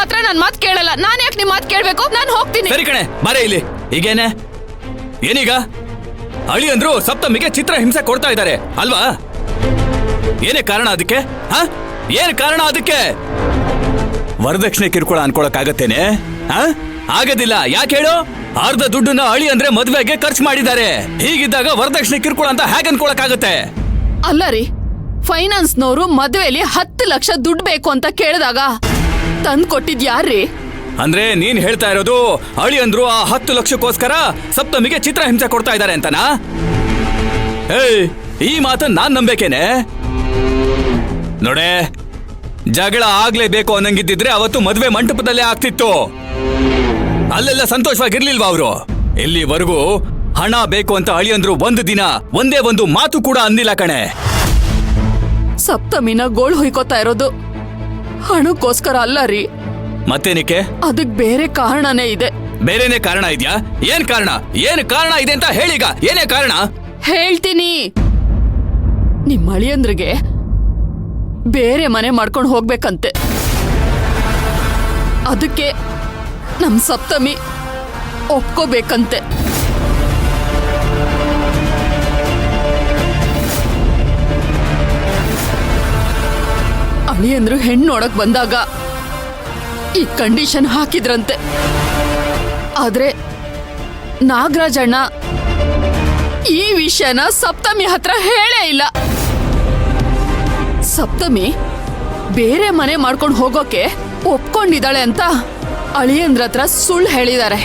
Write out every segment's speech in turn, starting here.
ಮಾತ್ರ ನನ್ ಮಾತ್ ಕೇಳಲ್ಲ. ನಾನ್ ಯಾಕೆ ನಿಮ್ ಮಾತ್ ಕೇಳ್ಬೇಕು? ನಾನ್ ಹೋಗ್ತೀನಿ. ಸರಿ ಕಣೆ, ಬಾರೆ ಇಲ್ಲಿ. ಈಗೇನೆ ಏನೀಗ? ಅಳಿ ಅಂದ್ರು ಸಪ್ತಮಿಗೆ ಚಿತ್ರ ಹಿಂಸೆ ಕೊಡ್ತಾ ಇದ್ದಾರೆ ಅಲ್ವಾ? ಏನೇ ಕಾರಣ ಅದಕ್ಕೆ? ಏನ್ ಕಾರಣ ಅದಕ್ಕೆ? ವರದಕ್ಷಿಣೆ ಕಿರುಕುಳ ಅನ್ಕೊಳಕ್ಕಾಗತ್ತೇನೆ? ಆಗೋದಿಲ್ಲ. ಯಾಕೆ ಹೇಳು? ಅರ್ಧ ದುಡ್ಡನ್ನ ಅಳಿ ಅಂದ್ರೆ ಮದ್ವೆಗೆ ಖರ್ಚು ಮಾಡಿದ್ದಾರೆ. ಹೀಗಿದ್ದಾಗ ವರದಕ್ಷಿಣೆ ಕಿರುಕುಳ ಅಂತ ಹೇಗೆ ಅನ್ಕೊಳಕ್ಕಾಗತ್ತೆ? ಅಲ್ಲ ರೀ, ಫೈನಾನ್ಸ್ನವರು ಮದ್ವೆಲಿ 10 ಲಕ್ಷ ದುಡ್ಡು ಬೇಕು ಅಂತ ಕೇಳಿದಾಗ ತಂದ್ ಕೊಟ್ಟಿದ್ ಯಾರ್ರಿ? ಅಂದ್ರೆ ನೀನ್ ಹೇಳ್ತಾ ಇರೋದು ಅಳಿ ಅಂದ್ರು ಆ 10 ಲಕ್ಷಕ್ಕೋಸ್ಕರ ಸಪ್ತಮಿಗೆ ಚಿತ್ರ ಹಿಂಸೆ ಕೊಡ್ತಾ ಇದ್ದಾರೆ ಅಂತನಾ? ಈ ಮಾತನ್ನ ನಾನ್ ನಂಬೇಕೇನೆ? ನೋಡೆ, ಜಗಳ ಆಗ್ಲೇಬೇಕು ಅನ್ನಂಗಿದ್ದಿದ್ರೆ ಅವತ್ತು ಮದ್ವೆ ಮಂಟಪದಲ್ಲೇ ಆಗ್ತಿತ್ತು. ಅಲ್ಲೆಲ್ಲ ಸಂತೋಷವಾಗಿರ್ಲಿಲ್ವಾ ಅವರು? ಇಲ್ಲಿವರೆಗೂ ಹಣ ಬೇಕು ಅಂತ ಅಳಿಯಂದ್ರು ಒಂದು ದಿನ ಒಂದೇ ಒಂದು ಮಾತು ಕೂಡ ಅಂದಿಲ್ಲ ಕಣೆ. ಸಪ್ತಮಿನ ಗೋಳ್ ಹೊಯ್ಕೋತಾ ಇರೋದು ಹಣಕ್ಕೋಸ್ಕರ ಅಲ್ಲ ರೀ. ಮತ್ತೇನಕ್ಕೆ? ಅದಕ್ ಬೇರೆ ಕಾರಣನೇ ಇದೆ. ಬೇರೆನೇ ಕಾರಣ ಇದ್ಯಾ? ಏನ್ ಕಾರಣ? ಏನ್ ಕಾರಣ ಇದೆ ಅಂತ ಹೇಳೀಗ. ಏನೇ ಕಾರಣ? ಹೇಳ್ತೀನಿ. ನಿಮ್ ಅಳಿಯಂದ್ರಿಗೆ ಬೇರೆ ಮನೆ ಮಾಡ್ಕೊಂಡು ಹೋಗ್ಬೇಕಂತೆ. ಅದಕ್ಕೆ ನಮ್ ಸಪ್ತಮಿ ಒಪ್ಕೋಬೇಕಂತೆ. ಅಳಿಯಂದ್ರು ಹೆಣ್ಣು ನೋಡಕ್ ಬಂದಾಗ ಈ ಕಂಡೀಷನ್ ಹಾಕಿದ್ರಂತೆ. ಆದ್ರೆ ನಾಗರಾಜಣ್ಣ ಈ ವಿಷಯನ ಸಪ್ತಮಿ ಹತ್ರ ಹೇಳೇ ಇಲ್ಲ. ಸಪ್ತಮಿ ಬೇರೆ ಮನೆ ಮಾಡ್ಕೊಂಡು ಹೋಗೋಕೆ ಒಪ್ಕೊಂಡಿದ್ದಾಳೆ ಅಂತ ಅಳಿಯಂದ್ರ ಹತ್ರ ಸುಳ್ಳು ಹೇಳಿದ್ದಾರೆ.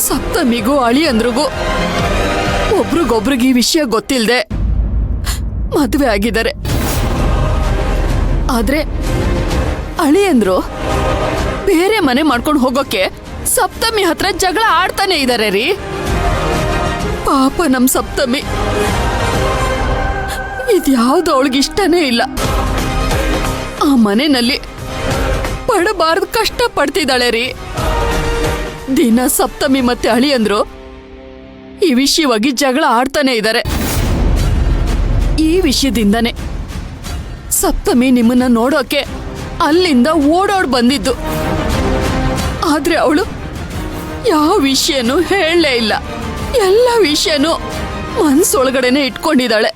ಸಪ್ತಮಿಗೂ ಅಳಿಯಂದ್ರಿಗೂ ಒಬ್ರಿಗೊಬ್ರಿಗೆ ಈ ವಿಷಯ ಗೊತ್ತಿಲ್ಲದೆ ಮದುವೆ ಆಗಿದ್ದಾರೆ. ಆದ್ರೆ ಅಳಿಯಂದ್ರು ಬೇರೆ ಮನೆ ಮಾಡ್ಕೊಂಡು ಹೋಗೋಕೆ ಸಪ್ತಮಿ ಹತ್ರ ಜಗಳ ಆಡ್ತಾನೆ ಇದ್ದಾರೆ ರೀ. ಪಾಪ ನಮ್ ಸಪ್ತಮಿ ಇದ್ಯಾವ್ದು ಅವಳಿಗಿಷ್ಟನೇ ಇಲ್ಲ. ಆ ಮನೆಯಲ್ಲಿ ಪಡಬಾರ್ದು ಕಷ್ಟ ಪಡ್ತಿದ್ದಾಳೆ ರೀ. ದಿನ ಸಪ್ತಮಿ ಮತ್ತೆ ಅಳಿಯಂದ್ರು ಈ ವಿಷಯವಾಗಿ ಜಗಳ ಆಡ್ತಾನೆ ಇದ್ದಾರೆ. ಈ ವಿಷಯದಿಂದನೇ ಸಪ್ತಮಿ ನಿಮ್ಮನ್ನ ನೋಡೋಕೆ ಅಲ್ಲಿಂದ ಓಡೋಡ್ ಬಂದಿದ್ದು. ಆದ್ರೆ ಅವಳು ಯಾವ ವಿಷಯನೂ ಹೇಳಲೇ ಇಲ್ಲ. ಎಲ್ಲ ವಿಷಯನೂ ಮನ್ಸೊಳಗಡೆನೆ ಇಟ್ಕೊಂಡಿದ್ದಾಳೆ.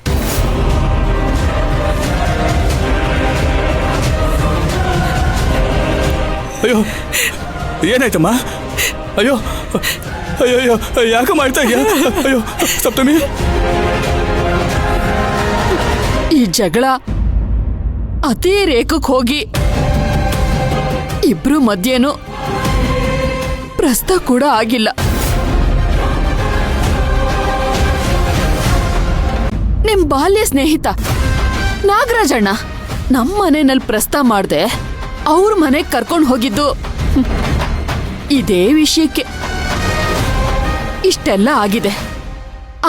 ಅಯ್ಯೋ, ಏನಾಯ್ತಮ್ಮ? ಅಯ್ಯೋ ಅಯ್ಯೋ ಅಯ್ಯೋ, ಯಾಕೆ ಮಾಡ್ತಾ ಇದೀಯಾ? ಅಯ್ಯೋ ಸಪ್ತಮಿ, ಈ ಜಗಳ ಅತಿ ರೇಖಕ್ಕೆ ಹೋಗಿ ಇಬ್ರು ಮಧ್ಯೇನು ಪ್ರಸ್ತಾವ ಕೂಡ ಆಗಿಲ್ಲ. ನಿಮ್ ಬಾಲ್ಯ ಸ್ನೇಹಿತ ನಾಗರಾಜಣ್ಣ ನಮ್ಮ ಮನೆಯಲ್ಲಿ ಪ್ರಸ್ತಾವ ಮಾಡ್ದೆ ಅವ್ರ ಮನೆಗೆ ಕರ್ಕೊಂಡು ಹೋಗಿದ್ದು ಇದೇ ವಿಷಯಕ್ಕೆ. ಇಷ್ಟೆಲ್ಲ ಆಗಿದೆ.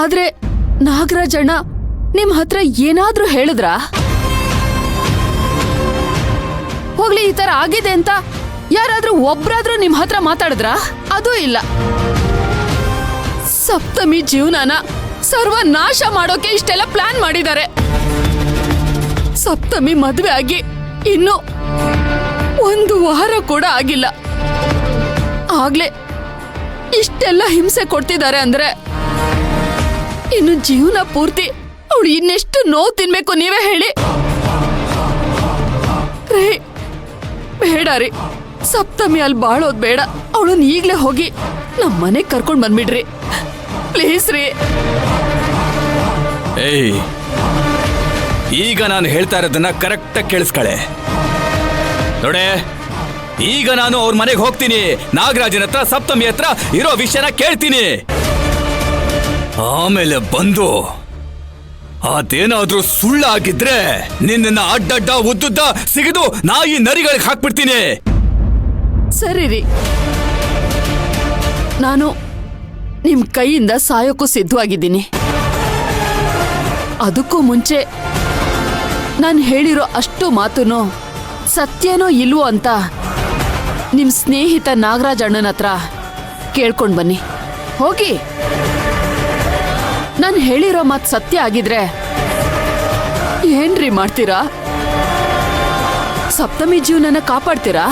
ಆದ್ರೆ ನಾಗರಾಜಣ್ಣ ನಿಮ್ ಹತ್ರ ಏನಾದ್ರೂ ಹೇಳಿದ್ರಾ? ಹೋಗ್ಲಿ, ಈ ತರ ಆಗಿದೆ ಅಂತ ಯಾರಾದ್ರೂ ಒಬ್ರಾದ್ರೂ ನಿಮ್ ಹತ್ರ ಮಾತಾಡಿದ್ರಾ? ಅದೂ ಇಲ್ಲ. ಸಪ್ತಮಿ ಜೀವನನ ಸರ್ವನಾಶ ಮಾಡೋಕೆ ಇಷ್ಟೆಲ್ಲ ಪ್ಲಾನ್ ಮಾಡಿದ್ದಾರೆ. ಸಪ್ತಮಿ ಮದ್ವೆ ಆಗಿ ಇನ್ನು 1 ವಾರ ಕೂಡ ಆಗಿಲ್ಲ. ಆಗ್ಲೇ ಇಷ್ಟೆಲ್ಲ ಹಿಂಸೆ ಕೊಡ್ತಿದ್ದಾರೆ ಅಂದ್ರೆ ಇನ್ನು ಜೀವನ ಪೂರ್ತಿ ಅವಳು ಇನ್ನೆಷ್ಟು ನೋವು ತಿನ್ಬೇಕು ನೀವೇ ಹೇಳಿ. ರೇ, ಬೇಡ ರೀ, ಸಪ್ತಮಿ ಅಲ್ಲಿ ಬಾಳೋದ್ ಬೇಡ. ಅವಳನ್ನ ಈಗ್ಲೇ ಹೋಗಿ ನಮ್ಮ ಮನೆಗೆ ಕರ್ಕೊಂಡ್ ಬಂದ್ಬಿಡ್ರಿ ಪ್ಲೀಸ್ ರೀ. ಏಯ್, ಈಗ ನಾನು ಹೇಳ್ತಾ ಇರೋದನ್ನ ಕರೆಕ್ಟಾಗಿ ಕೇಳಿಸ್ಕಳೆ. ನೋಡೆ, ಈಗ ನಾನು ಅವ್ರ ಮನೆಗೆ ಹೋಗ್ತೀನಿ. ನಾಗರಾಜನ ಹತ್ರ ಸಪ್ತಮಿ ಹತ್ರ ಇರೋ ವಿಷಯನ ಕೇಳ್ತೀನಿ. ಆಮೇಲೆ ಬಂದು ಅದೇನಾದ್ರೂ ಸುಳ್ಳಾಗಿದ್ರೆ ನಿನ್ನ ಅಡ್ಡಡ್ಡ ಉದ್ದುದ್ದ ಸಿಗಿದು ನಾಯಿ ನರಿಗಳಿಗೆ ಹಾಕ್ಬಿಡ್ತೀನಿ. ಸರಿ ರೀ, ನಾನು ನಿಮ್ ಕೈಯಿಂದ ಸಾಯೋಕ್ಕೂ ಸಿದ್ಧವಾಗಿದ್ದೀನಿ. ಅದಕ್ಕೂ ಮುಂಚೆ ನಾನು ಹೇಳಿರೋ ಅಷ್ಟು ಮಾತುನು ಸತ್ಯನೋ ಇಲ್ವೋ ಅಂತ ನಿಮ್ ಸ್ನೇಹಿತ ನಾಗರಾಜ್ ಅಣ್ಣನ ಹತ್ರ ಕೇಳ್ಕೊಂಡ್ ಬನ್ನಿ. ಹೋಗಿ, ನಾನು ಹೇಳಿರೋ ಮಾತು ಸತ್ಯ ಆಗಿದ್ರೆ ಏನ್ರಿ ಮಾಡ್ತೀರಾ? ಸಪ್ತಮಿ ಜೀವನನ ಕಾಪಾಡ್ತೀರಾ?